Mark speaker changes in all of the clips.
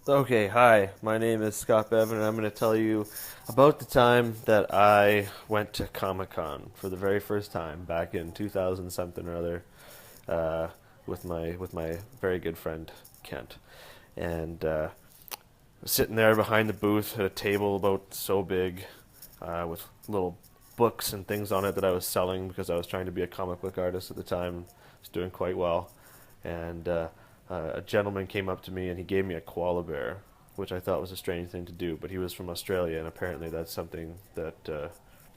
Speaker 1: Okay, hi. My name is Scott Bevan, and I'm going to tell you about the time that I went to Comic Con for the very first time back in 2000 something or other, uh, with my very good friend Kent, and sitting there behind the booth at a table about so big, with little books and things on it that I was selling because I was trying to be a comic book artist at the time. I was doing quite well, and a gentleman came up to me and he gave me a koala bear, which I thought was a strange thing to do, but he was from Australia, and apparently that's something that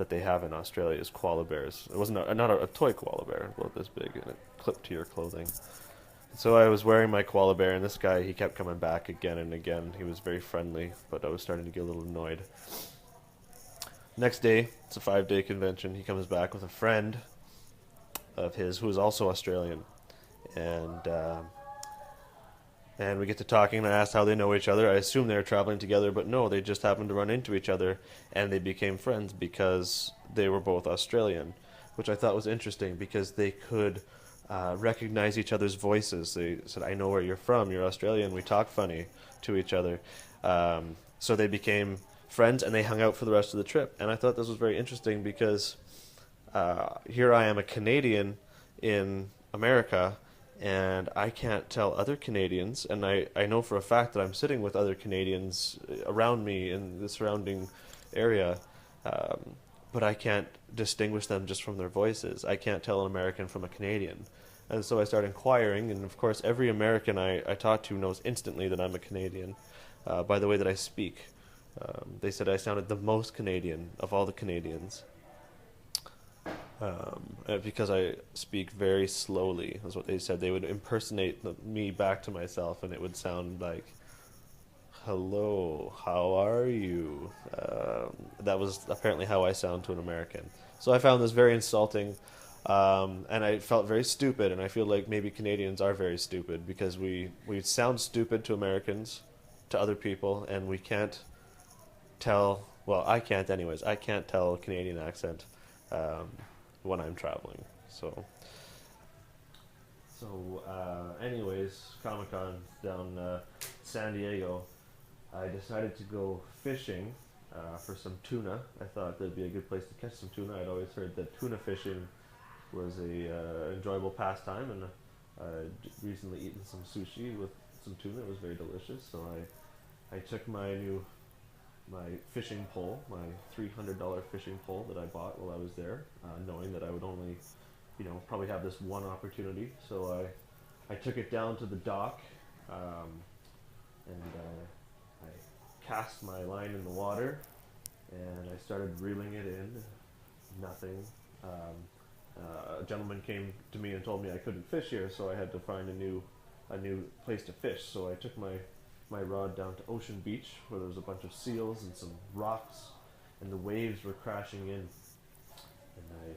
Speaker 1: they have in Australia is koala bears. It wasn't not a toy koala bear, about this big, and it clipped to your clothing. So I was wearing my koala bear, and this guy, he kept coming back again and again. He was very friendly, but I was starting to get a little annoyed. Next day, it's a 5-day convention. He comes back with a friend of his who is also Australian, and and we get to talking. And I asked how they know each other. I assume they were traveling together, but no, they just happened to run into each other, and they became friends because they were both Australian, which I thought was interesting because they could recognize each other's voices. They said, "I know where you're from. You're Australian." We talk funny to each other, so they became friends, and they hung out for the rest of the trip. And I thought this was very interesting because here I am, a Canadian in America, and I can't tell other Canadians, and I know for a fact that I'm sitting with other Canadians around me in the surrounding area, but I can't distinguish them just from their voices. I can't tell an American from a Canadian. And so I started inquiring, and of course, every American I talk to knows instantly that I'm a Canadian by the way that I speak. They said I sounded the most Canadian of all the Canadians because I speak very slowly, is what they said. They would impersonate me back to myself, and it would sound like, "Hello, how are you?" That was apparently how I sound to an American. So I found this very insulting, and I felt very stupid. And I feel like maybe Canadians are very stupid because we sound stupid to Americans, to other people, and we can't tell. Well, I can't, anyways. I can't tell a Canadian accent um, when I'm traveling. Anyways, Comic Con down San Diego, I decided to go fishing for some tuna. I thought that'd be a good place to catch some tuna. I'd always heard that tuna fishing was a enjoyable pastime, and I'd recently eaten some sushi with some tuna. It was very delicious. So I took my fishing pole, my $300 fishing pole that I bought while I was there, knowing that I would only, probably have this one opportunity. So I took it down to the dock, and I cast my line in the water, and I started reeling it in. Nothing. A gentleman came to me and told me I couldn't fish here, so I had to find a new place to fish. So I took my rod down to Ocean Beach, where there was a bunch of seals and some rocks, and the waves were crashing in. And I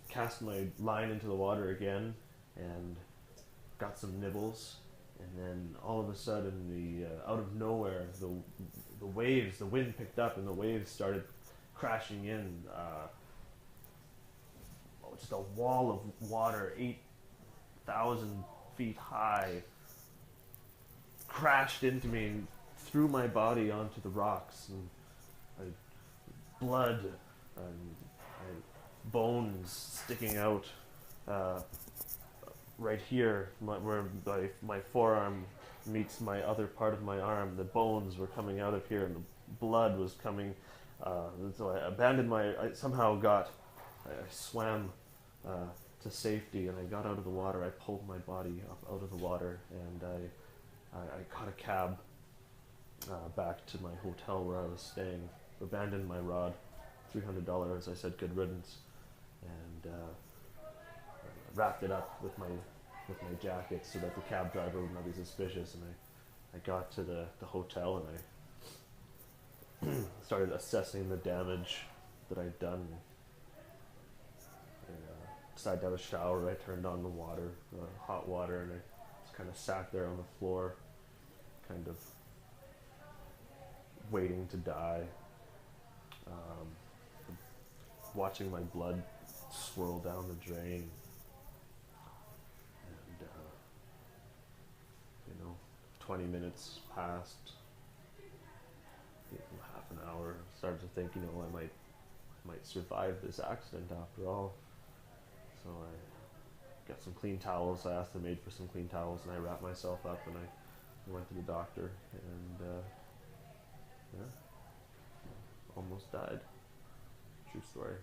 Speaker 1: cast my line into the water again, and got some nibbles. And then all of a sudden, the out of nowhere, the waves, the wind picked up, and the waves started crashing in. Just a wall of water, 8,000 feet high, crashed into me and threw my body onto the rocks, and blood and bones sticking out right here, where my forearm meets my other part of my arm. The bones were coming out of here, and the blood was coming. And so I abandoned I somehow I swam to safety, and I got out of the water. I pulled my body up out of the water, and I caught a cab back to my hotel where I was staying. Abandoned my rod, $300. I said good riddance, and wrapped it up with my jacket so that the cab driver would not be suspicious. And I got to the hotel, and I started assessing the damage that I'd done. I decided to have a shower. I turned on the water, hot water, and I just kind of sat there on the floor, kind of waiting to die, um, watching my blood swirl down the drain. And 20 minutes passed, half an hour, started to think, I might survive this accident after all. So I got some clean towels. I asked the maid for some clean towels, and I wrapped myself up, and I went to the doctor, and yeah, almost died. True story.